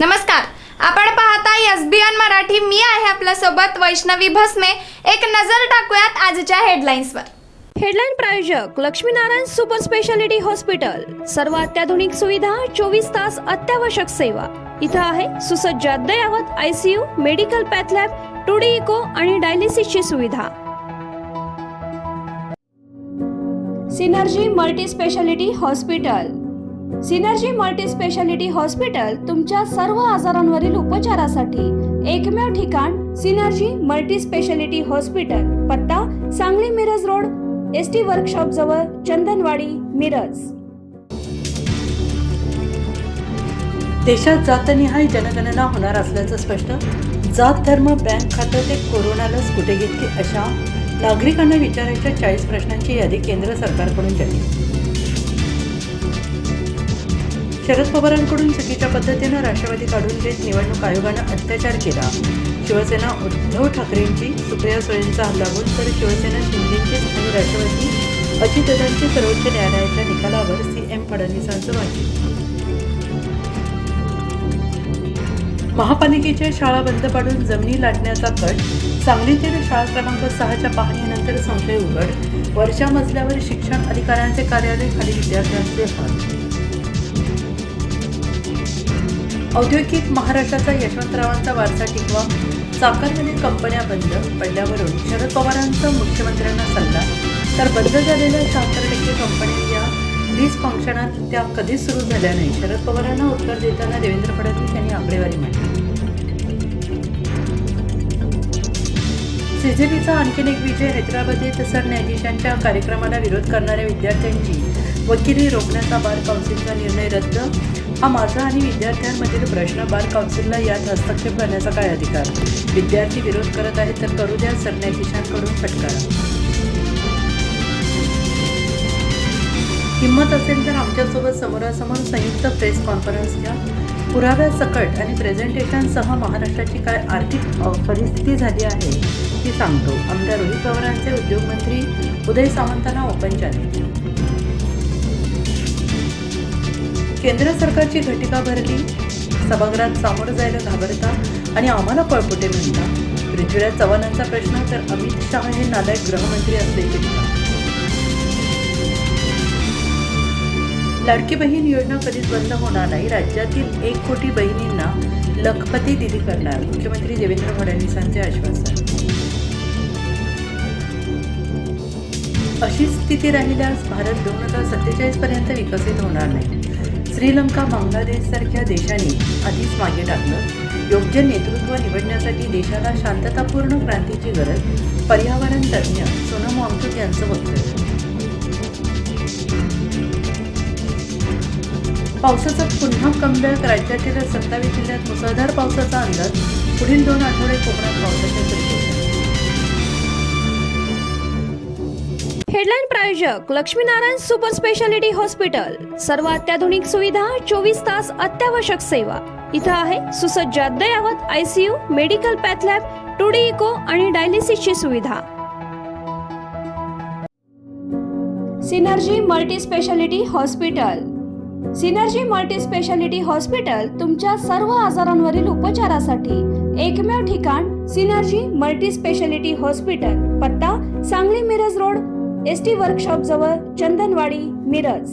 नमस्कार, आपण पाहताय एसबीएन मराठी. मी आहे आपल्या सोबत वैष्णवी भस्मे. एक नजर टाकूयात आजच्या हेडलाईन्सवर. हेडलाईन प्रायोजक लक्ष्मीनारायण सुपर स्पेशालिटी हॉस्पिटल. सर्व अत्याधुनिक सुविधा, 24 तास अत्यावश्यक सेवा. इथं आहे सुसज्ज अद्ययावत ICU, medical path lab, 2D echo आणि डायलिसिसची सुविधा. Synergy multi speciality hospital. Synergy multi speciality hospital तुमच्या सर्व आजारांवरील उपचारासाठी एकमेव ठिकाण. Synergy multi speciality hospital. पत्ता Sangli Miraj road, ST workshop जवळ, चंदनवाडी, मिरज. देशात जातनिहाय जनगणना होणार असल्याचं स्पष्ट. जात, धर्म, बँक खातं ते कोरोना लस कुठे घेतली अशा नागरिकांना विचारायच्या 40 प्रश्नांची यादी केंद्र सरकारकडून जाहीर. शरद पवारांकडून चुकीच्या पद्धतीनं राष्ट्रवादी काढून घेत निवडणूक आयोगानं अत्याचार केला. शिवसेना उद्धव ठाकरेंची, सुप्रिया सुळेंचा हल्ला होऊन तर शिवसेना शिंदेची आणि राष्ट्रवादी अजितदादांची सर्वोच्च न्यायालयाच्या निकालावर सीएम फडणवीसांचं भाष्य. महापालिकेच्या शाळा बंद पाडून जमिनी लाटण्याचा कट. सांगलीतील शाळा क्रमांक 6च्या पाहणीनंतर संशय उघड. वरच्या मजल्यावर शिक्षण अधिकाऱ्यांचे कार्यालय, खाली विद्यार्थ्यांचे हाल. औद्योगिक महाराष्ट्राचा यशवंतरावांचा वारसा टिकवा. चाकरमध्ये कंपन्या बंद पडल्यावरून शरद पवारांचा मुख्यमंत्र्यांना सल्ला. तर बंद झालेल्या 76% कंपन्या या वीज फंक्शनात त्या कधीच सुरू झाल्या नाही. शरद पवारांना उत्तर देताना देवेंद्र फडणवीस यांनी आकडेवारी मांडली. सीजेपीचा आणखीन एक विजय. हैदराबादेत सरन्यायाधीशांच्या कार्यक्रमाला विरोध करणाऱ्या विद्यार्थ्यांची वकिली रोखण्याचा बार काउन्सिलचा निर्णय रद्द. हा माझा आणि विद्यार्थ्यांमधील प्रश्न. बार काउन्सिलला यात हस्तक्षेप करण्याचा काय अधिकार? विद्यार्थी विरोध करत आहेत तर करू द्या, सरन्यायाधीशांकडून फटकारा. हिंमत असेल तर आमच्यासोबत समोरासमोर संयुक्त प्रेस कॉन्फरन्स घ्या. पुराव्यासकट आणि प्रेझेंटेशनसह महाराष्ट्राची काय आर्थिक परिस्थिती झाली आहे ती सांगतो. आमदार रोहित पवारांचे उद्योगमंत्री उदय सामंतांना ओपन चॅलेंज. केंद्र सरकारची घटिका भरली. सभागृहात सामोरं जायला घाबरता आणि आम्हाला पळपुटे म्हणता. पृथ्वीराज चव्हाणांचा प्रश्न तर अमित शहा हे नालायक गृहमंत्री असल्याची टीका. लाडकी बहीण योजना कधीच बंद होणार नाही. राज्यातील 1 कोटी बहिणींना लखपती दिली करणार. मुख्यमंत्री देवेंद्र फडणवीसांचे आश्वासन. अशी स्थिती राहिल्यास भारत 2047 पर्यंत विकसित होणार नाही. श्रीलंका, बांगलादेशसारख्या देशांनी आधीच मागे टाकलं. योग्य नेतृत्व निवडण्यासाठी देशाला शांततापूर्ण क्रांतीची गरज. पर्यावरण तज्ज्ञ सोनम वांगचुक यांचं वक्तव्य. पावसाचा पुन्हा कमबॅक. राज्यातील 27 जिल्ह्यात मुसळधार पावसाचा अंदाज. पुढील 2 आठवडे कोकणात पावसाच्या सरी. हेडलाईन प्रायोजक लक्ष्मीनारायण सुपर स्पेशालिटी हॉस्पिटल. सर्व अत्याधुनिक सुविधा, 24 तास अत्यावश्यक सेवा. इथं आहे सुसज्ज अद्ययावत ICU, medical path lab, 2D echo आणि डायलिसिसची सुविधा. Synergy multi speciality hospital. Synergy multi speciality hospital तुमच्या सर्व आजारांवरील उपचारासाठी एकमेव ठिकाण. Synergy multi speciality hospital. पत्ता Sangli Miraj road, ST workshop जवळ, चंदनवाडी, मिरज.